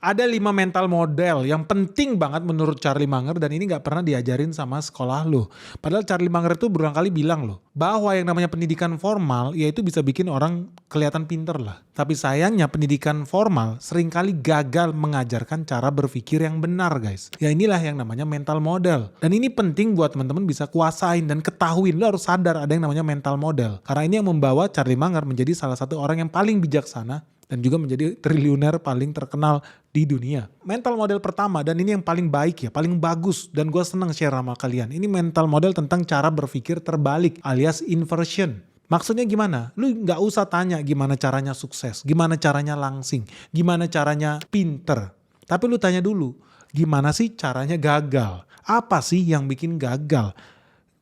Ada 5 mental model yang penting banget menurut Charlie Munger dan ini gak pernah diajarin sama sekolah lo. Padahal Charlie Munger itu berulang kali bilang loh, bahwa yang namanya pendidikan formal yaitu bisa bikin orang kelihatan pinter lah. Tapi sayangnya pendidikan formal seringkali gagal mengajarkan cara berpikir yang benar guys. Ya inilah yang namanya mental model. Dan ini penting buat teman-teman bisa kuasain dan ketahuin. Lo harus sadar ada yang namanya mental model. Karena ini yang membawa Charlie Munger menjadi salah satu orang yang paling bijaksana dan juga menjadi triliuner paling terkenal di dunia. Mental model pertama, dan ini yang paling baik ya, paling bagus, dan gue seneng share sama kalian. Ini mental model tentang cara berpikir terbalik alias inversion. Maksudnya gimana? Lu gak usah tanya gimana caranya sukses, gimana caranya langsing, gimana caranya pinter. Tapi lu tanya dulu, gimana sih caranya gagal? Apa sih yang bikin gagal?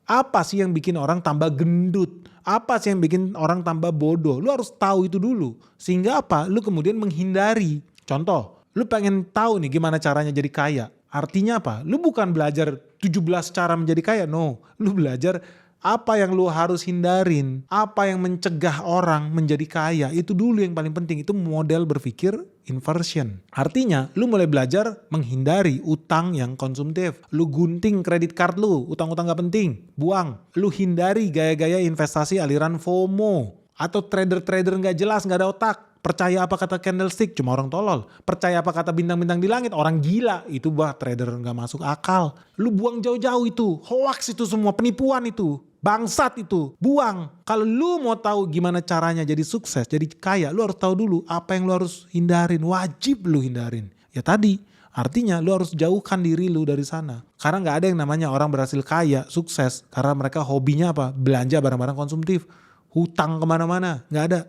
Apa sih yang bikin orang tambah gendut? Apa sih yang bikin orang tambah bodoh? Lu harus tahu itu dulu. Sehingga apa? Lu kemudian menghindari. Contoh, lu pengen tahu nih gimana caranya jadi kaya. Artinya apa? Lu bukan belajar 17 cara menjadi kaya. No, lu belajar apa yang lu harus hindarin. Apa yang mencegah orang menjadi kaya. Itu dulu yang paling penting. Itu model berpikir inversion. Artinya lu mulai belajar menghindari utang yang konsumtif. Lu gunting kredit card lu, utang-utang gak penting, buang. Lu hindari gaya-gaya investasi aliran FOMO. Atau trader-trader gak jelas, gak ada otak. Percaya apa kata candlestick, cuma orang tolol. Percaya apa kata bintang-bintang di langit, orang gila. Itu trader gak masuk akal. Lu buang jauh-jauh itu, hoax itu semua, penipuan itu. Bangsat itu, buang. Kalau lu mau tahu gimana caranya jadi sukses, jadi kaya, lu harus tahu dulu apa yang lu harus hindarin, wajib lu hindarin. Ya tadi, artinya lu harus jauhkan diri lu dari sana. Karena gak ada yang namanya orang berhasil kaya, sukses, karena mereka hobinya apa? Belanja barang-barang konsumtif, hutang kemana-mana, gak ada.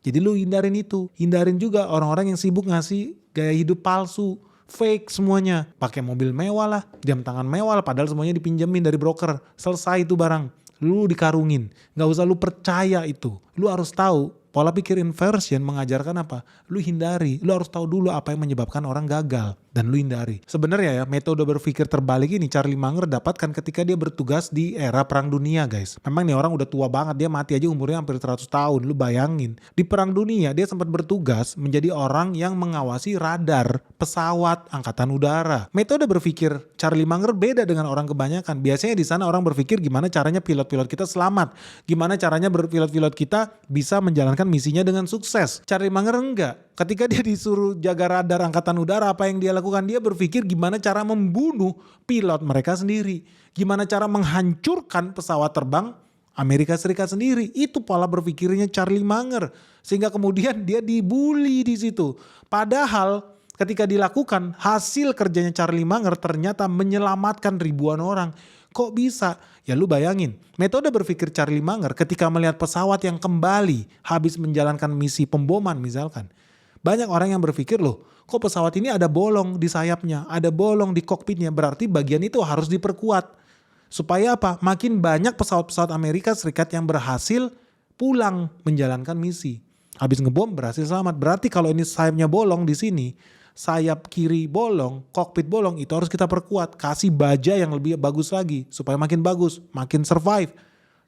Jadi lu hindarin itu, hindarin juga orang-orang yang sibuk ngasih gaya hidup palsu. Fake semuanya, pakai mobil mewah lah, jam tangan mewah lah, padahal semuanya dipinjemin dari broker. Selesai itu barang. Lu dikarungin, gak usah lu percaya itu. Lu harus tahu pola pikir inversion mengajarkan apa? Lu hindari, lu harus tahu dulu apa yang menyebabkan orang gagal dan lu hindari. Sebenarnya ya metode berpikir terbalik ini Charlie Munger dapatkan ketika dia bertugas di era perang dunia guys. Memang nih orang udah tua banget, dia mati aja umurnya hampir 100 tahun. Lu bayangin, di perang dunia dia sempat bertugas menjadi orang yang mengawasi radar pesawat angkatan udara. Metode berpikir Charlie Munger beda dengan orang kebanyakan. Biasanya di sana orang berpikir gimana caranya pilot-pilot kita selamat, gimana caranya pilot-pilot kita bisa menjalankan misinya dengan sukses. Charlie Munger enggak. Ketika dia disuruh jaga radar angkatan udara, apa yang dia lakukan? Dia berpikir gimana cara membunuh pilot mereka sendiri. Gimana cara menghancurkan pesawat terbang Amerika Serikat sendiri. Itu pola berpikirnya Charlie Munger. Sehingga kemudian dia dibully di situ. Padahal ketika dilakukan, hasil kerjanya Charlie Munger ternyata menyelamatkan ribuan orang. Kok bisa? Ya lu bayangin, metode berpikir Charlie Munger ketika melihat pesawat yang kembali habis menjalankan misi pemboman misalkan. Banyak orang yang berpikir loh, kok pesawat ini ada bolong di sayapnya, ada bolong di kokpitnya, berarti bagian itu harus diperkuat. Supaya apa? Makin banyak pesawat-pesawat Amerika Serikat yang berhasil pulang menjalankan misi. Habis ngebom berhasil selamat, berarti kalau ini sayapnya bolong di sini, sayap kiri bolong, kokpit bolong, itu harus kita perkuat. Kasih baja yang lebih bagus lagi supaya makin bagus, makin survive.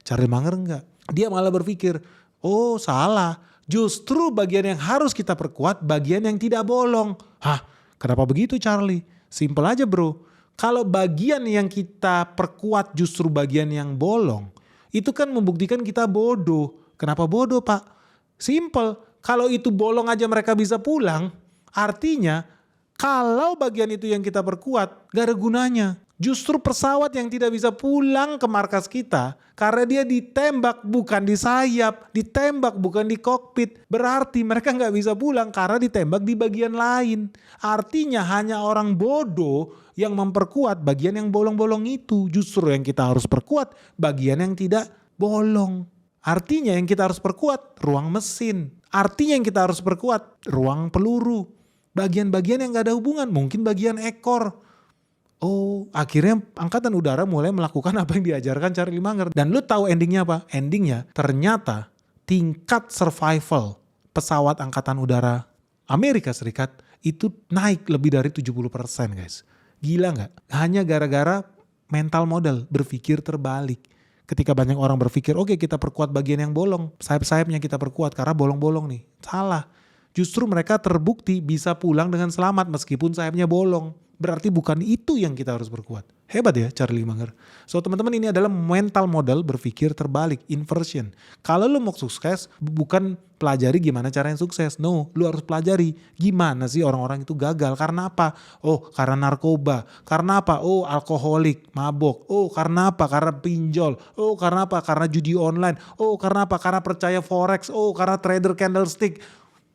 Charlie Munger enggak. Dia malah berpikir, oh salah. Justru bagian yang harus kita perkuat bagian yang tidak bolong. Hah, kenapa begitu Charlie? Simple aja bro. Kalau bagian yang kita perkuat justru bagian yang bolong, itu kan membuktikan kita bodoh. Kenapa bodoh pak? Simple. Kalau itu bolong aja mereka bisa pulang, artinya kalau bagian itu yang kita perkuat gak ada gunanya. Justru pesawat yang tidak bisa pulang ke markas kita karena dia ditembak bukan di sayap, ditembak bukan di kokpit. Berarti mereka gak bisa pulang karena ditembak di bagian lain. Artinya hanya orang bodoh yang memperkuat bagian yang bolong-bolong itu. Justru yang kita harus perkuat bagian yang tidak bolong. Artinya yang kita harus perkuat ruang mesin. Artinya yang kita harus perkuat ruang peluru. Bagian-bagian yang gak ada hubungan, mungkin bagian ekor. Oh, akhirnya angkatan udara mulai melakukan apa yang diajarkan Charlie Munger. Dan lu tahu endingnya apa? Endingnya ternyata tingkat survival pesawat angkatan udara Amerika Serikat itu naik lebih dari 70% guys. Gila gak? Hanya gara-gara mental model, berpikir terbalik. Ketika banyak orang berpikir, oke kita perkuat bagian yang bolong, sayap-sayapnya kita perkuat karena bolong-bolong nih. Salah. Justru mereka terbukti bisa pulang dengan selamat meskipun sayapnya bolong. Berarti bukan itu yang kita harus berkuat. Hebat ya Charlie Munger. So teman-teman, ini adalah mental model berpikir terbalik, inversion. Kalau lu mau sukses, bukan pelajari gimana cara yang sukses. No, lu harus pelajari gimana sih orang-orang itu gagal. Karena apa? Oh, karena narkoba. Karena apa? Oh, alkoholik, mabok. Oh, karena apa? Karena pinjol. Oh, karena apa? Karena judi online. Oh, karena apa? Karena percaya forex. Oh, karena trader candlestick.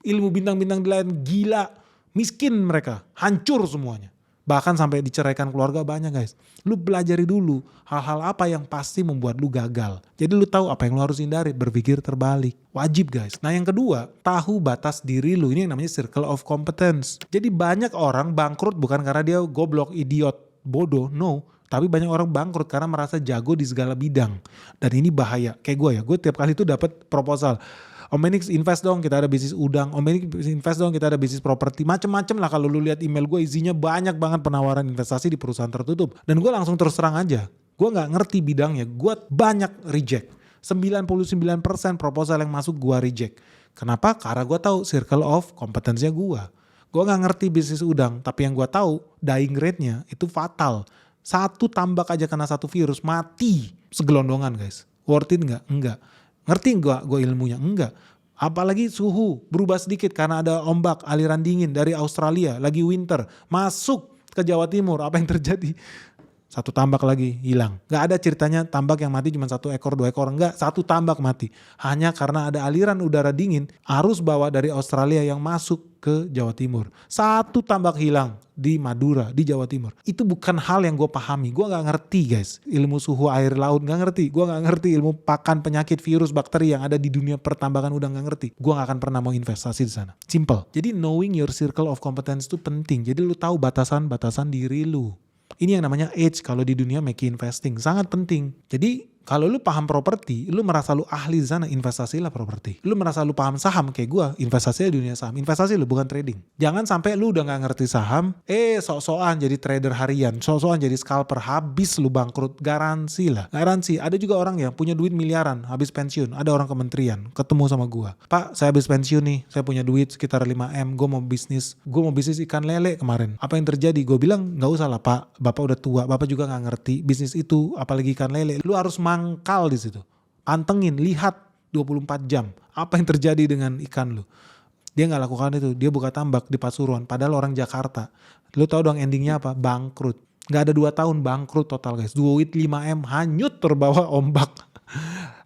Ilmu bintang-bintang di lain, gila. Miskin mereka, hancur semuanya. Bahkan sampai diceraikan keluarga banyak guys. Lu pelajari dulu hal-hal apa yang pasti membuat lu gagal. Jadi lu tahu apa yang lu harus hindari, berpikir terbalik. Wajib guys. Nah yang kedua, tahu batas diri lu. Ini yang namanya circle of competence. Jadi banyak orang bangkrut bukan karena dia goblok, idiot, bodoh, no. Tapi banyak orang bangkrut karena merasa jago di segala bidang. Dan ini bahaya. Kayak gue tiap kali itu dapat proposal. Om Benix invest dong, kita ada bisnis udang. Om Benix invest dong, kita ada bisnis properti. Macem-macem lah, kalau lu lihat email gue isinya banyak banget penawaran investasi di perusahaan tertutup. Dan gue langsung terus terang aja, gue gak ngerti bidangnya, gue banyak reject. 99% proposal yang masuk gue reject. Kenapa? Karena gue tahu circle of competence-nya gue. Gue gak ngerti bisnis udang, tapi yang gue tahu dying rate-nya itu fatal. Satu tambak aja kena satu virus, mati segelondongan guys. Worth it gak? Enggak. Ngerti enggak gue ilmunya? Enggak. Apalagi suhu berubah sedikit karena ada ombak aliran dingin dari Australia, lagi winter, masuk ke Jawa Timur. Apa yang terjadi? Satu tambak lagi hilang. Gak ada ceritanya tambak yang mati cuma 1 ekor 2 ekor. Enggak, satu tambak mati. Hanya karena ada aliran udara dingin, arus bawah dari Australia yang masuk ke Jawa Timur. Satu tambak hilang di Madura, di Jawa Timur. Itu bukan hal yang gue pahami. Gue gak ngerti guys. Ilmu suhu air laut gak ngerti. Gue gak ngerti ilmu pakan penyakit virus bakteri yang ada di dunia pertambangan udah gak ngerti. Gue gak akan pernah mau investasi di sana. Simple. Jadi knowing your circle of competence itu penting. Jadi lu tahu batasan-batasan diri lu. Ini yang namanya edge kalau di dunia making investing. Sangat penting. Jadi kalau lu paham properti, lu merasa lu ahli di sana, investasilah properti. Lu merasa lu paham saham kayak gue, investasinya di dunia saham. Investasi lu bukan trading. Jangan sampai lu udah gak ngerti saham, sok-sokan jadi trader harian, sok-sokan jadi scalper, habis lu bangkrut. Garansi lah. Garansi. Ada juga orang yang punya duit miliaran, habis pensiun. Ada orang kementerian, ketemu sama gue. Pak, saya habis pensiun nih, saya punya duit sekitar 5M, gue mau bisnis ikan lele kemarin. Apa yang terjadi? Gue bilang, gak usah lah Pak, Bapak udah tua, Bapak juga gak ngerti bisnis itu, apalagi ikan lele. Lu harus mangkal di situ. Pantengin, lihat 24 jam apa yang terjadi dengan ikan lu. Dia nggak lakukan itu, dia buka tambak di Pasuruan, padahal orang Jakarta. Lu tahu dong endingnya apa? Bangkrut. Nggak ada 2 tahun bangkrut total guys. Duit 5M hanyut terbawa ombak.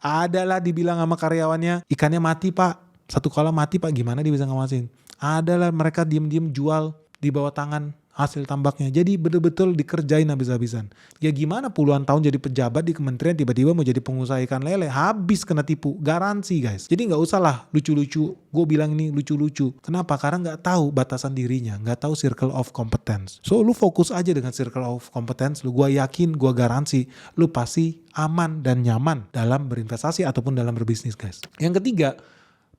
Adalah dibilang sama karyawannya, ikannya mati Pak. Satu kala mati Pak, gimana dia bisa ngawasin? Adalah mereka diem-diem jual di bawah tangan hasil tambaknya. Jadi betul-betul dikerjain habis-habisan. Ya gimana puluhan tahun jadi pejabat di kementerian tiba-tiba mau jadi pengusaha ikan lele. Habis kena tipu. Garansi guys. Jadi gak usah lah lucu-lucu. Gue bilang ini lucu-lucu. Kenapa? Karena gak tahu batasan dirinya. Gak tahu circle of competence. So lu fokus aja dengan circle of competence lu. Gue yakin, gue garansi lu pasti aman dan nyaman dalam berinvestasi ataupun dalam berbisnis guys. Yang ketiga,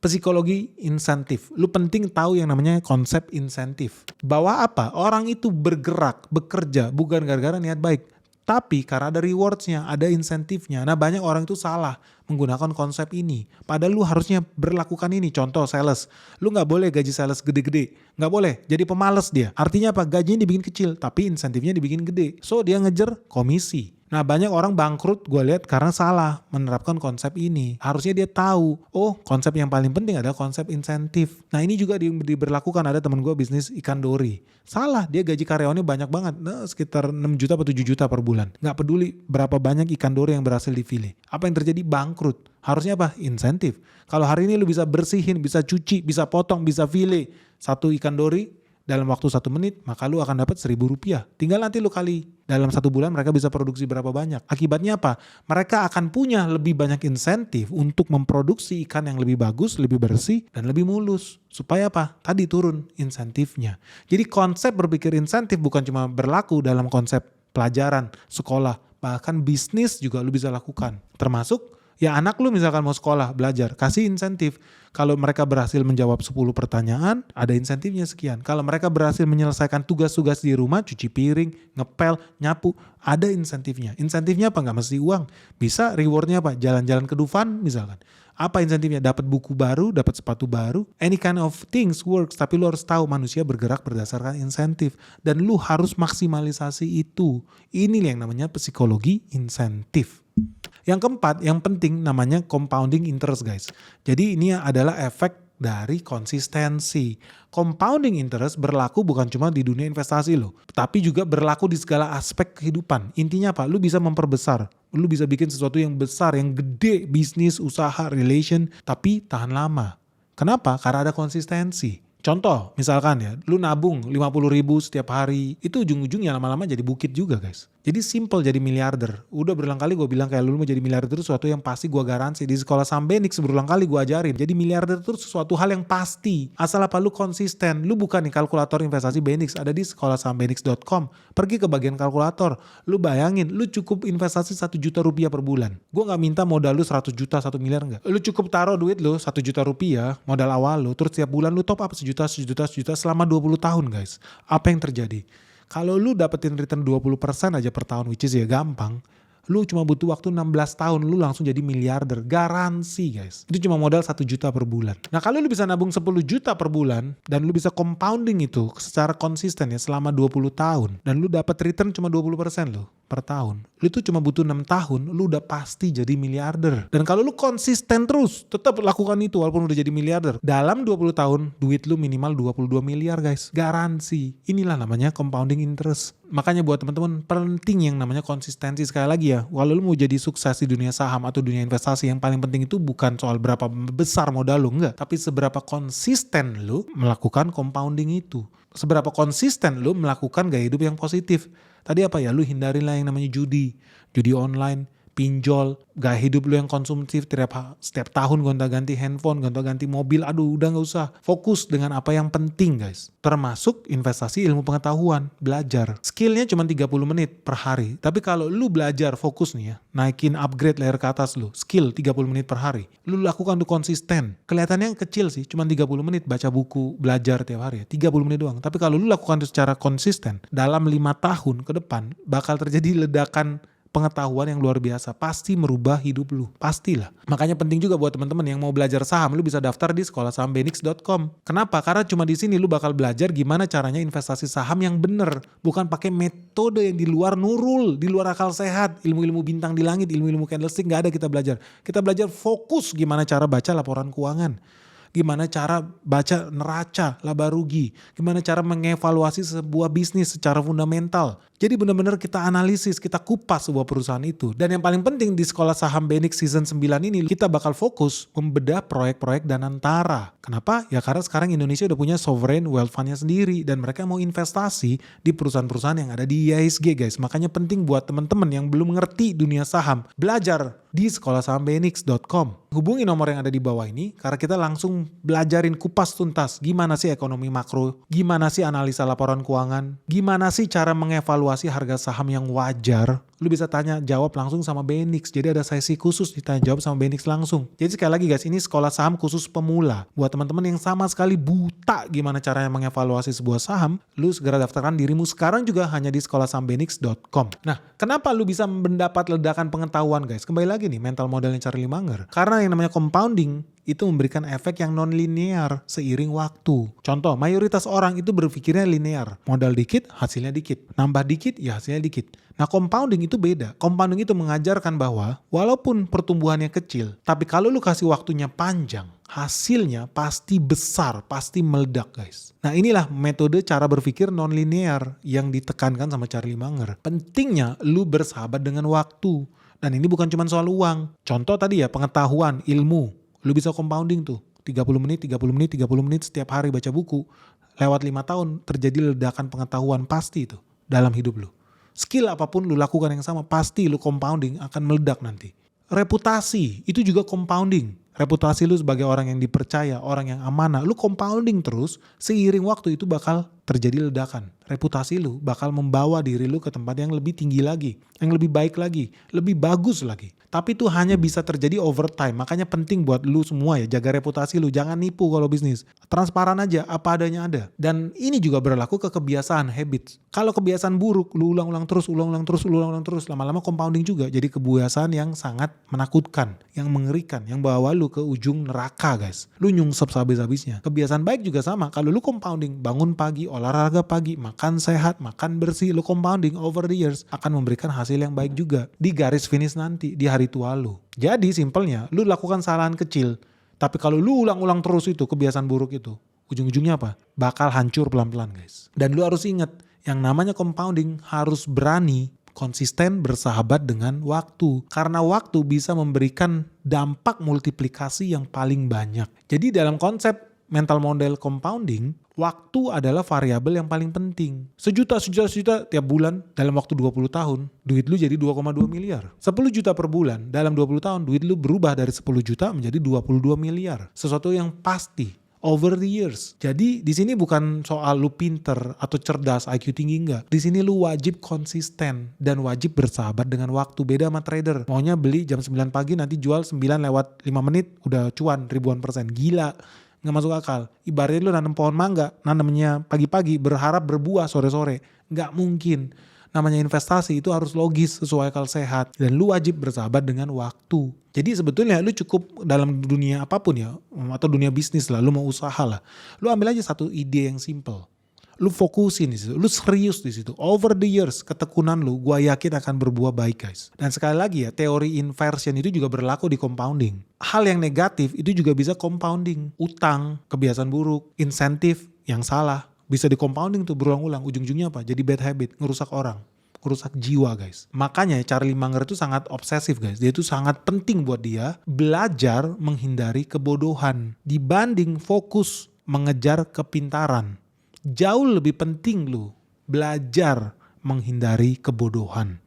psikologi insentif. Lu penting tahu yang namanya konsep insentif. Bahwa apa? Orang itu bergerak, bekerja bukan gara-gara niat baik. Tapi karena ada rewards-nya, ada insentifnya. Nah banyak orang itu salah menggunakan konsep ini. Padahal lu harusnya berlakukan ini. Contoh sales. Lu gak boleh gaji sales gede-gede. Gak boleh. Jadi pemalas dia. Artinya apa? Gajinya dibikin kecil. Tapi insentifnya dibikin gede. So dia ngejar komisi. Nah banyak orang bangkrut gue lihat karena salah menerapkan konsep ini. Harusnya dia tahu, oh konsep yang paling penting adalah konsep insentif. Nah ini juga diberlakukan, ada temen gue bisnis ikan dori. Salah, dia gaji karyawannya banyak banget, sekitar 6 juta atau 7 juta per bulan. Gak peduli berapa banyak ikan dori yang berhasil difilih. Apa yang terjadi? Bangkrut. Harusnya apa? Insentif. Kalau hari ini lu bisa bersihin, bisa cuci, bisa potong, bisa fileh satu ikan dori dalam waktu 1 menit, maka lu akan dapat Rp1.000. Tinggal nanti lu kali dalam 1 bulan mereka bisa produksi berapa banyak. Akibatnya apa? Mereka akan punya lebih banyak insentif untuk memproduksi ikan yang lebih bagus, lebih bersih, dan lebih mulus. Supaya apa? Tadi turun insentifnya. Jadi konsep berpikir insentif bukan cuma berlaku dalam konsep pelajaran, sekolah, bahkan bisnis juga lu bisa lakukan. Termasuk ya anak lu misalkan mau sekolah, belajar, kasih insentif. Kalau mereka berhasil menjawab 10 pertanyaan, ada insentifnya sekian. Kalau mereka berhasil menyelesaikan tugas-tugas di rumah, cuci piring, ngepel, nyapu, ada insentifnya. Insentifnya apa? Nggak mesti uang. Bisa rewardnya apa? Jalan-jalan ke Dufan misalkan. Apa insentifnya? Dapat buku baru, dapat sepatu baru, any kind of things works. Tapi lu harus tahu manusia bergerak berdasarkan insentif. Dan lu harus maksimalisasi itu. Ini yang namanya psikologi insentif. Yang keempat, yang penting namanya compounding interest guys. Jadi ini adalah efek dari konsistensi. Compounding interest berlaku bukan cuma di dunia investasi loh, tapi juga berlaku di segala aspek kehidupan. Intinya apa? Lu bisa memperbesar, lu bisa bikin sesuatu yang besar, yang gede, bisnis, usaha, relation, tapi tahan lama. Kenapa? Karena ada konsistensi. Contoh, misalkan ya, lu nabung 50.000 setiap hari, itu ujung-ujungnya lama-lama jadi bukit juga guys. Jadi simple jadi miliarder. Udah berulang kali gue bilang kayak lu mau jadi miliarder itu sesuatu yang pasti gue garansi. Di sekolah Saham Benix berulang kali gue ajarin. Jadi miliarder itu sesuatu hal yang pasti. Asal apa lu konsisten. Lu bukan nih kalkulator investasi Benix. Ada di sekolahsahambenix.com. Pergi ke bagian kalkulator. Lu bayangin, lu cukup investasi 1 juta rupiah per bulan. Gue gak minta modal lu 100 juta, 1 miliar enggak. Lu cukup taruh duit lu 1 juta rupiah, modal awal lu. Terus tiap bulan lu top up sejuta selama 20 tahun guys. Apa yang terjadi? Kalau lu dapetin return 20% aja per tahun, which is ya gampang, lu cuma butuh waktu 16 tahun, lu langsung jadi miliarder. Garansi guys. Itu cuma modal 1 juta per bulan. Nah kalau lu bisa nabung 10 juta per bulan, dan lu bisa compounding itu secara konsisten ya selama 20 tahun, dan lu dapat return cuma 20% loh per tahun. Lu tuh cuma butuh 6 tahun, lu udah pasti jadi miliarder. Dan kalau lu konsisten terus, tetap lakukan itu walaupun udah jadi miliarder. Dalam 20 tahun, duit lu minimal 22 miliar guys. Garansi. Inilah namanya compounding interest. Makanya buat teman-teman penting yang namanya konsistensi. Sekali lagi ya, kalau lu mau jadi sukses di dunia saham atau dunia investasi, yang paling penting itu bukan soal berapa besar modal lu, enggak. Tapi seberapa konsisten lu melakukan compounding itu. Seberapa konsisten lu melakukan gaya hidup yang positif. Tadi apa ya, lu hindarilah yang namanya judi online, pinjol, gaya hidup lu yang konsumtif, setiap tahun gonta-ganti handphone, gonta-ganti mobil, aduh udah gak usah. Fokus dengan apa yang penting guys. Termasuk investasi ilmu pengetahuan, belajar. Skillnya cuma 30 menit per hari. Tapi kalau lu belajar fokus nih ya, naikin upgrade layer ke atas lu, skill 30 menit per hari. Lu lakukan tuh konsisten. Kelihatannya kecil sih, cuma 30 menit baca buku, belajar tiap hari ya, 30 menit doang. Tapi kalau lu lakukan itu secara konsisten, dalam 5 tahun ke depan bakal terjadi ledakan pengetahuan yang luar biasa, pasti merubah hidup lu, pastilah. Makanya penting juga buat teman-teman yang mau belajar saham, lu bisa daftar di sekolahsahambenix.com. Kenapa? Karena cuma di sini lu bakal belajar gimana caranya investasi saham yang bener, bukan pakai metode yang di luar nurul, di luar akal sehat, ilmu-ilmu bintang di langit, ilmu-ilmu candlestick, nggak ada kita belajar. Kita belajar fokus gimana cara baca laporan keuangan. Gimana cara baca neraca, laba rugi. Gimana cara mengevaluasi sebuah bisnis secara fundamental. Jadi benar-benar kita analisis, kita kupas sebuah perusahaan itu. Dan yang paling penting di Sekolah Saham Benix season 9 ini, kita bakal fokus membedah proyek-proyek Danantara. Kenapa? Ya karena sekarang Indonesia udah punya sovereign wealth fund-nya sendiri. Dan mereka mau investasi di perusahaan-perusahaan yang ada di IHSG guys. Makanya penting buat teman-teman yang belum ngerti dunia saham, belajar di sekolahsahambenix.com. Hubungi nomor yang ada di bawah ini karena kita langsung belajarin kupas tuntas gimana sih ekonomi makro, gimana sih analisa laporan keuangan, gimana sih cara mengevaluasi harga saham yang wajar. Lu bisa tanya jawab langsung sama Benix. Jadi ada sesi khusus ditanya jawab sama Benix langsung. Jadi sekali lagi guys, ini sekolah saham khusus pemula. Buat teman-teman yang sama sekali buta gimana caranya mengevaluasi sebuah saham, lu segera daftarkan dirimu sekarang juga hanya di sekolahsahambenix.com. Nah, kenapa lu bisa mendapat ledakan pengetahuan guys? Kembali lagi nih, mental modelnya Charlie Munger. Karena yang namanya compounding itu memberikan efek yang non-linear seiring waktu. Contoh, mayoritas orang itu berpikirnya linear. Modal dikit, hasilnya dikit. Nambah dikit, ya hasilnya dikit. Nah, compounding itu beda. Compounding itu mengajarkan bahwa walaupun pertumbuhannya kecil, tapi kalau lu kasih waktunya panjang, hasilnya pasti besar, pasti meledak guys. Nah inilah metode cara berpikir non-linear yang ditekankan sama Charlie Munger. Pentingnya lu bersahabat dengan waktu. Dan ini bukan cuma soal uang. Contoh tadi ya, pengetahuan, ilmu. Lu bisa compounding tuh. 30 menit, 30 menit, 30 menit setiap hari baca buku. Lewat 5 tahun terjadi ledakan pengetahuan pasti itu dalam hidup lu. Skill apapun lu lakukan yang sama, pasti lu compounding akan meledak nanti. Reputasi, itu juga compounding. Reputasi lu sebagai orang yang dipercaya, orang yang amanah, lu compounding terus, seiring waktu itu bakal terjadi ledakan. Reputasi lu bakal membawa diri lu ke tempat yang lebih tinggi lagi, yang lebih baik lagi, lebih bagus lagi. Tapi itu hanya bisa terjadi over time. Makanya penting buat lu semua ya, jaga reputasi lu. Jangan nipu kalau bisnis. Transparan aja, apa adanya ada. Dan ini juga berlaku ke kebiasaan, habits. Kalau kebiasaan buruk, lu ulang-ulang terus, lama-lama compounding juga. Jadi kebiasaan yang sangat menakutkan, yang mengerikan, yang bawa lu ke ujung neraka guys. Lu nyungsep sehabis-habisnya. Kebiasaan baik juga sama. Kalau lu compounding, bangun pagi, olahraga pagi, makan sehat, makan bersih, lu compounding over the years akan memberikan hasil yang baik juga. Di garis finish nanti, di hari tua lu. Jadi simpelnya, lu lakukan kesalahan kecil. Tapi kalau lu ulang-ulang terus itu, kebiasaan buruk itu, ujung-ujungnya apa? Bakal hancur pelan-pelan guys. Dan lu harus ingat, yang namanya compounding harus berani, konsisten bersahabat dengan waktu. Karena waktu bisa memberikan dampak multiplikasi yang paling banyak. Jadi dalam konsep mental model compounding, waktu adalah variabel yang paling penting. Sejuta tiap bulan dalam waktu 20 tahun, duit lu jadi 2,2 miliar. 10 juta per bulan dalam 20 tahun, duit lu berubah dari 10 juta menjadi 22 miliar. Sesuatu yang pasti. Over the years. Jadi di sini bukan soal lu pinter atau cerdas, IQ tinggi enggak. Di sini lu wajib konsisten dan wajib bersahabat dengan waktu. Beda sama trader. Maunya beli jam 9 pagi nanti jual 9 lewat 5 menit udah cuan ribuan %. Gila. Nggak masuk akal. Ibaratnya lu nanam pohon mangga, nanamnya pagi-pagi berharap berbuah sore-sore. Nggak mungkin. Namanya investasi itu harus logis, sesuai akal sehat. Dan lu wajib bersahabat dengan waktu. Jadi sebetulnya lu cukup dalam dunia apapun ya, atau dunia bisnis lah, lu mau usaha lah. Lu ambil aja satu ide yang simple. Lu fokusin di situ, lu serius di situ. Over the years, ketekunan lu, gua yakin akan berbuah baik guys. Dan sekali lagi ya, teori inversion itu juga berlaku di compounding. Hal yang negatif itu juga bisa compounding. Utang, kebiasaan buruk, insentif yang salah. Bisa di compounding tuh berulang-ulang. Ujung-ujungnya apa? Jadi bad habit, ngerusak orang. Ngerusak jiwa guys. Makanya Charlie Munger itu sangat obsesif guys. Dia itu sangat penting buat dia belajar menghindari kebodohan. Dibanding fokus mengejar kepintaran. Jauh lebih penting lu belajar menghindari kebodohan.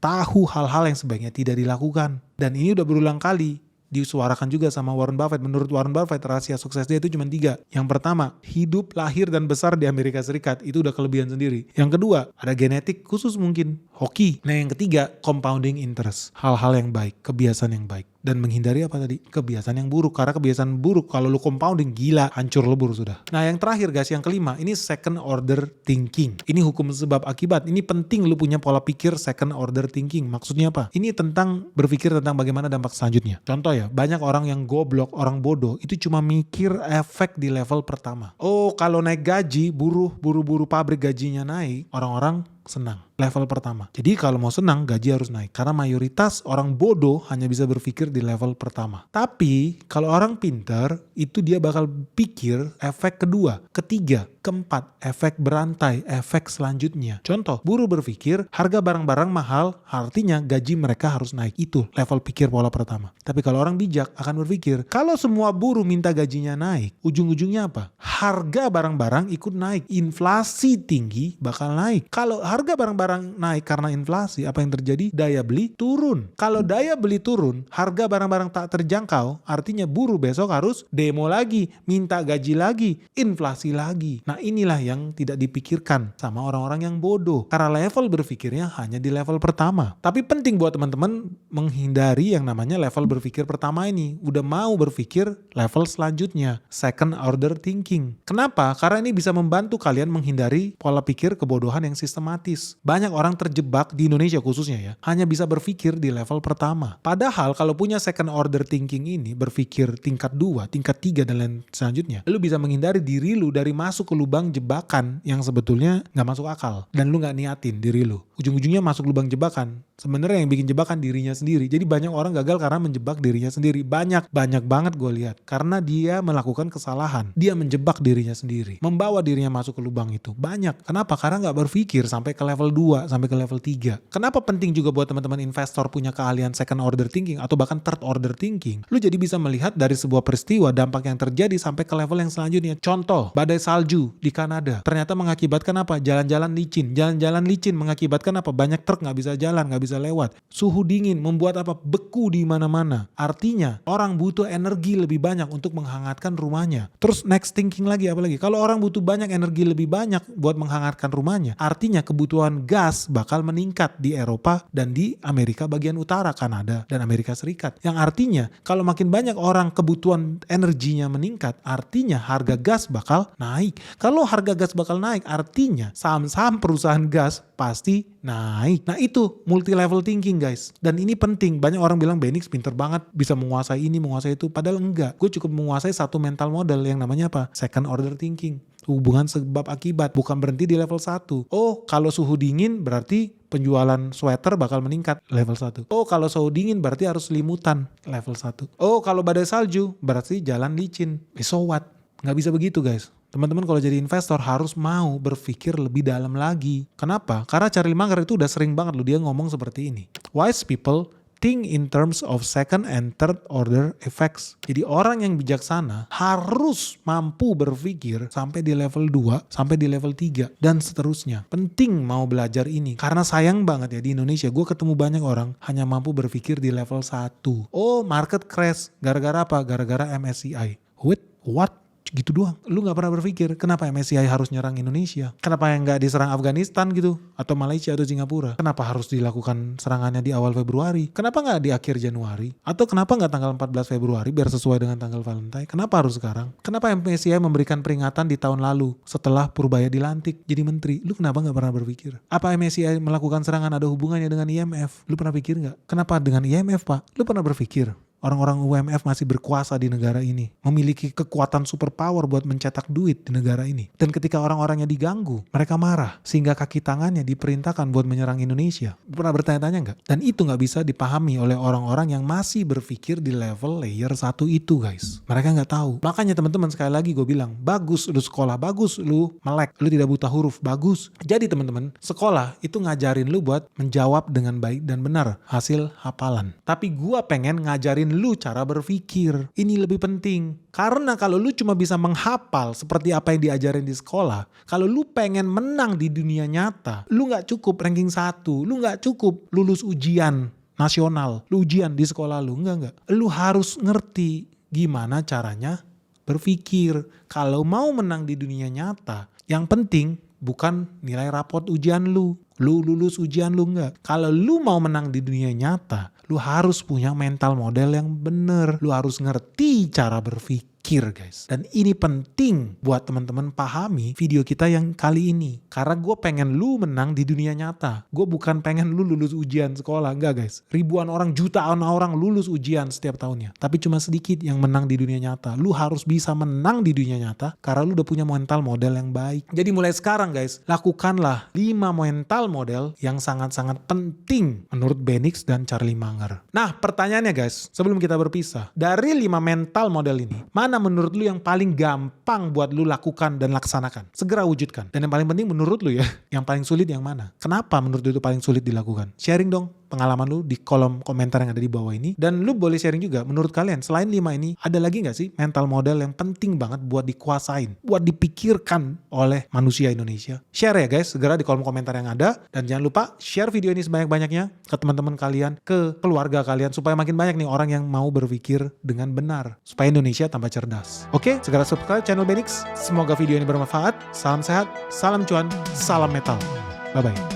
Tahu hal-hal yang sebaiknya tidak dilakukan. Dan ini udah berulang kali disuarakan juga sama Warren Buffett. Menurut Warren Buffett, rahasia sukses dia itu cuma 3. Yang pertama, hidup, lahir, dan besar di Amerika Serikat. Itu udah kelebihan sendiri. Yang kedua, ada genetik khusus mungkin. Hoki. Nah yang ketiga, compounding interest. Hal-hal yang baik, kebiasaan yang baik. Dan menghindari apa tadi? Kebiasaan yang buruk. Karena kebiasaan buruk kalau lu compounding, gila, hancur lebur sudah. Nah yang terakhir guys, yang kelima, ini second order thinking. Ini hukum sebab akibat. Ini penting lu punya pola pikir second order thinking. Maksudnya apa? Ini tentang berpikir tentang bagaimana dampak selanjutnya. Contoh ya, banyak orang yang goblok, orang bodoh, itu cuma mikir efek di level pertama. Oh kalau naik gaji, buru-buru pabrik gajinya naik, orang-orang senang. Level pertama. Jadi kalau mau senang, gaji harus naik. Karena mayoritas orang bodoh hanya bisa berpikir di level pertama. Tapi kalau orang pintar, itu dia bakal pikir efek kedua, ketiga, keempat, efek berantai, efek selanjutnya. Contoh, buruh berpikir harga barang-barang mahal, artinya gaji mereka harus naik. Itu level pikir pola pertama. Tapi kalau orang bijak akan berpikir, kalau semua buruh minta gajinya naik, ujung-ujungnya apa? Harga barang-barang ikut naik. Inflasi tinggi bakal naik. Kalau harga barang-barang naik karena inflasi, apa yang terjadi? Daya beli turun. Kalau daya beli turun, harga barang-barang tak terjangkau, artinya buruh besok harus demo lagi, minta gaji lagi, inflasi lagi. Nah inilah yang tidak dipikirkan sama orang-orang yang bodoh. Karena level berpikirnya hanya di level pertama. Tapi penting buat teman-teman menghindari yang namanya level berpikir pertama ini. Udah mau berpikir level selanjutnya, second order thinking. Kenapa? Karena ini bisa membantu kalian menghindari pola pikir kebodohan yang sistematis. Banyak orang terjebak di Indonesia khususnya ya, hanya bisa berpikir di level pertama. Padahal kalau punya second order thinking ini, berpikir tingkat 2, tingkat 3 dan lain selanjutnya, lu bisa menghindari diri lu dari masuk ke lubang jebakan yang sebetulnya gak masuk akal. Dan lu gak niatin diri lu. Ujung-ujungnya masuk lubang jebakan. Sebenarnya yang bikin jebakan dirinya sendiri. Jadi banyak orang gagal karena menjebak dirinya sendiri. Banyak banget gue lihat. Karena dia melakukan kesalahan. Dia menjebak dirinya sendiri. Membawa dirinya masuk ke lubang itu. Banyak. Kenapa? Karena gak berpikir sampai ke level 2. 2 sampai ke level 3. Kenapa penting juga buat teman-teman investor punya keahlian second order thinking atau bahkan third order thinking? Lu jadi bisa melihat dari sebuah peristiwa dampak yang terjadi sampai ke level yang selanjutnya. Contoh, badai salju di Kanada ternyata mengakibatkan apa? Jalan-jalan licin. Jalan-jalan licin mengakibatkan apa? Banyak truk nggak bisa jalan, nggak bisa lewat. Suhu dingin membuat apa? Beku di mana-mana. Artinya orang butuh energi lebih banyak untuk menghangatkan rumahnya. Terus next thinking lagi apa lagi? Kalau orang butuh banyak energi lebih banyak buat menghangatkan rumahnya, artinya kebutuhan gas bakal meningkat di Eropa dan di Amerika bagian utara, Kanada dan Amerika Serikat. Yang artinya kalau makin banyak orang kebutuhan energinya meningkat, artinya harga gas bakal naik. Kalau harga gas bakal naik, artinya saham-saham perusahaan gas pasti naik. Nah itu multi level thinking guys. Dan ini penting. Banyak orang bilang Benix pinter banget bisa menguasai ini, menguasai itu. Padahal enggak. Gue cukup menguasai satu mental model yang namanya apa? Second order thinking. Hubungan sebab akibat, bukan berhenti di level 1. Oh, kalau suhu dingin berarti penjualan sweater bakal meningkat, level 1. Oh, kalau suhu dingin berarti harus selimutan, level 1. Oh, kalau badai salju berarti jalan licin. So what? Nggak bisa begitu guys. Teman-teman kalau jadi investor harus mau berpikir lebih dalam lagi. Kenapa? Karena Charlie Munger itu udah sering banget loh dia ngomong seperti ini. Wise people think in terms of second and third order effects. Jadi orang yang bijaksana harus mampu berpikir sampai di level 2, sampai di level 3, dan seterusnya. Penting mau belajar ini. Karena sayang banget ya di Indonesia, gue ketemu banyak orang hanya mampu berpikir di level 1. Oh, market crash. Gara-gara apa? Gara-gara MSCI. Wait, what? Gitu doang. Lu gak pernah berpikir kenapa MSCI harus nyerang Indonesia? Kenapa yang gak diserang Afghanistan gitu? Atau Malaysia atau Singapura? Kenapa harus dilakukan serangannya di awal Februari? Kenapa gak di akhir Januari? Atau kenapa gak tanggal 14 Februari biar sesuai dengan tanggal Valentine? Kenapa harus sekarang? Kenapa MSCI memberikan peringatan di tahun lalu setelah Purbaya dilantik jadi menteri? Lu kenapa gak pernah berpikir? Apa MSCI melakukan serangan ada hubungannya dengan IMF? Lu pernah pikir gak? Kenapa dengan IMF Pak? Lu pernah berpikir? Orang-orang UMF masih berkuasa di negara ini. Memiliki kekuatan superpower buat mencetak duit di negara ini. Dan ketika orang-orangnya diganggu, mereka marah. Sehingga kaki tangannya diperintahkan buat menyerang Indonesia. Pernah bertanya-tanya nggak? Dan itu nggak bisa dipahami oleh orang-orang yang masih berpikir di level layer 1 itu guys. Mereka nggak tahu. Makanya teman-teman sekali lagi gue bilang, bagus lu sekolah, bagus lu melek, lu tidak buta huruf, bagus. Jadi teman-teman, sekolah itu ngajarin lu buat menjawab dengan baik dan benar hasil hafalan. Tapi gue pengen ngajarin lu cara berpikir. Ini lebih penting. Karena kalau lu cuma bisa menghafal seperti apa yang diajarin di sekolah, kalau lu pengen menang di dunia nyata, lu gak cukup ranking 1, lu gak cukup lulus ujian nasional, lu ujian di sekolah lu, enggak. Lu harus ngerti gimana caranya berpikir. Kalau mau menang di dunia nyata, yang penting bukan nilai raport ujian lu lulus ujian lu enggak. Kalau lu mau menang di dunia nyata, lu harus punya mental model yang bener. Lu harus ngerti cara berpikir guys. Dan ini penting buat teman-teman pahami video kita yang kali ini. Karena gue pengen lu menang di dunia nyata. Gue bukan pengen lu lulus ujian sekolah. Enggak guys. Ribuan orang, jutaan orang lulus ujian setiap tahunnya. Tapi cuma sedikit yang menang di dunia nyata. Lu harus bisa menang di dunia nyata karena lu udah punya mental model yang baik. Jadi mulai sekarang guys, lakukanlah 5 mental model yang sangat-sangat penting menurut Benix dan Charlie Munger. Nah pertanyaannya guys, sebelum kita berpisah, dari 5 mental model ini, mana menurut lu yang paling gampang buat lu lakukan dan laksanakan? Segera wujudkan. Dan yang paling penting menurut lu ya, yang paling sulit yang mana? Kenapa menurut lu itu paling sulit dilakukan? Sharing dong pengalaman lu di kolom komentar yang ada di bawah ini. Dan lu boleh sharing juga menurut kalian selain 5 ini, ada lagi gak sih mental model yang penting banget buat dikuasain, buat dipikirkan oleh manusia Indonesia? Share ya guys, segera di kolom komentar yang ada. Dan jangan lupa share video ini sebanyak-banyaknya ke teman-teman kalian, ke keluarga kalian, supaya makin banyak nih orang yang mau berpikir dengan benar, supaya Indonesia tambah cerdas. Oke, segera subscribe channel Benix. Semoga video ini bermanfaat. Salam sehat, salam cuan, salam metal. Bye-bye.